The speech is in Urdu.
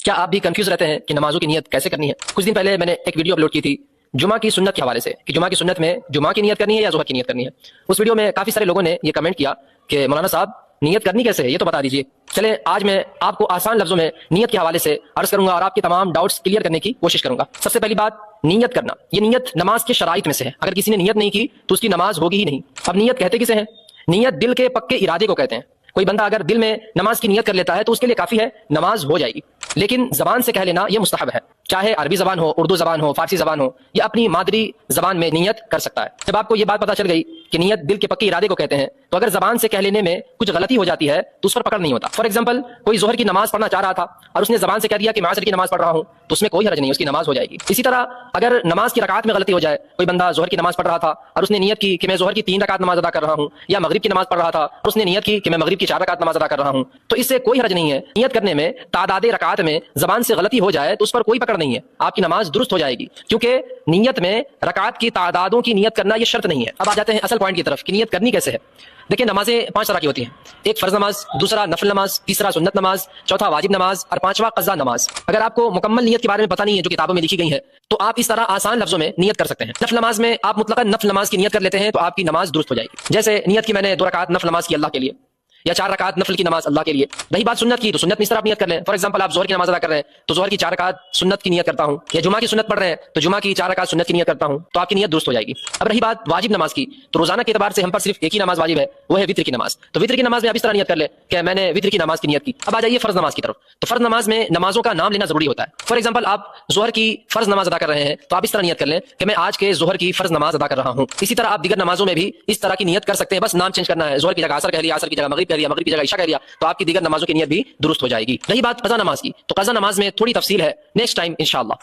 کیا آپ بھی کنفیوز رہتے ہیں کہ نمازوں کی نیت کیسے کرنی ہے؟ کچھ دن پہلے میں نے ایک ویڈیو اپلوڈ کی تھی جمعہ کی سنت کے حوالے سے کہ جمعہ کی سنت میں جمعہ کی نیت کرنی ہے یا ظہر کی نیت کرنی ہے. اس ویڈیو میں کافی سارے لوگوں نے یہ کمنٹ کیا کہ مولانا صاحب نیت کرنی کیسے ہے یہ تو بتا دیجیے. چلے آج میں آپ کو آسان لفظوں میں نیت کے حوالے سے عرض کروں گا اور آپ کے تمام ڈاؤٹس کلیئر کرنے کی کوشش کروں گا. سب سے پہلی بات، نیت کرنا، یہ نیت نماز کے شرائط میں سے ہے. اگر کسی نے نیت نہیں کی تو اس کی نماز ہوگی ہی نہیں. اب نیت کہتے کسے ہیں؟ نیت دل کے پکے ارادے کو کہتے ہیں. کوئی بندہ اگر دل میں نماز کی نیت کر لیتا ہے تو اس کے لیے کافی ہے، نماز ہو جائے گی. لیکن زبان سے کہہ لینا یہ مستحب ہے. چاہے عربی زبان ہو، اردو زبان ہو، فارسی زبان ہو، یا اپنی مادری زبان میں نیت کر سکتا ہے. جب آپ کو یہ بات پتہ چل گئی کہ نیت دل کے پکے ارادے کو کہتے ہیں تو اگر زبان سے کہہ لینے میں کچھ غلطی ہو جاتی ہے تو اس پر پکڑ نہیں ہوتا. فار ایگزامپل، کوئی ظہر کی نماز پڑھنا چاہ رہا تھا اور اس نے زبان سے کہہ دیا کہ میں عصر کی نماز پڑھ رہا ہوں تو اس میں کوئی حرج نہیں، اس کی نماز ہو جائے گی. اسی طرح اگر نماز کی رکعات میں غلطی ہو جائے، کوئی بندہ ظہر کی نماز پڑھ رہا تھا اور اس نے نیت کی کہ میں ظہر کی 3 رکعت نماز ادا کر رہا ہوں، یا مغرب کی نماز پڑھ رہا تھا اور اس نے نیت کی کہ میں مغرب کی 4 رکعت نماز ادا کر رہا ہوں، تو اس سے کوئی حرج نہیں ہے. نیت کرنے میں تعداد رکعات میں زبان سے غلطی ہو جائے تو اس پر کوئی پکڑ نہیں ہے، آپ کی نماز درست ہو جائے گی، کیونکہ نیت میں رکعات کی تعدادوں کی نیت کرنا یہ شرط نہیں ہے. اب آ جاتے ہیں اصل پوائنٹ کی طرف کہ نیت کرنی کیسے ہے. دیکھیں، نمازیں 5 طرح کی ہوتی ہیں. ایک فرض نماز، دوسرا نفل نماز، تیسرا سنت نماز، چوتھا واجب نماز اور 5واں قضا نماز. اگر آپ کو مکمل نیت کے بارے میں پتہ نہیں ہے جو کتابوں میں لکھی گئی ہے تو آپ اس طرح آسان لفظوں میں نیت کر سکتے ہیں. نفل نماز میں آپ مطلقاً نفل نماز کی نیت کر لیتے ہیں تو آپ کی نماز درست ہو جائے گی. جیسے نیت کی میں نے 2 رکعت نفل نماز کی اللہ کے لیے، یا 4 رکعت نفل کی نماز اللہ کے لیے. رہی بات سنت کی تو سنت میں اس طرح آپ نیت کر لیں. فار ایگزامپل، آپ ظہر کی نماز ادا کر رہے ہیں تو ظہر کی 4 رکعت سنت کی نیت کرتا ہوں، یا جمعہ کی سنت پڑھ رہے ہیں تو جمعہ کی 4 رکعت سنت کی نیت کرتا ہوں، تو آپ کی نیت درست ہو جائے گی. اب رہی بات واجب نماز کی تو روزانہ کے اعتبار سے ہم پر صرف ایک ہی نماز واجب ہے، وہ ہے وتر کی نماز. تو وتر کی نماز میں آپ اس طرح نیت کر لیں کہ میں نے وتر کی نماز کی نیت کی. اب آ جائیے فرض نماز کی طرف. تو فرض نماز میں نمازوں کا نام لینا ضروری ہوتا ہے. فار ایگزامپل، آپ ظہر کی فرض نماز ادا کر رہے ہیں تو آپ اس طرح نیت کر لیں کہ میں آج کے ظہر کی فرض نماز ادا کر رہا ہوں. اسی طرح آپ دیگر نمازوں میں بھی اس طرح کی نیت کر سکتے ہیں، بس نام چینج کرنا ہے. ظہر کی جگہ عصر کہہ لیا، عصر کی جگہ مغرب کہہ لیا، مغرب کی جگہ عشاء کہہ لیا، تو آپ کی دیگر نمازوں کی نیت بھی درست ہو جائے گی. رہی بات قضا نماز کی تو قضا نماز میں تھوڑی تفصیل ہے، نیکسٹ ٹائم انشاءاللہ.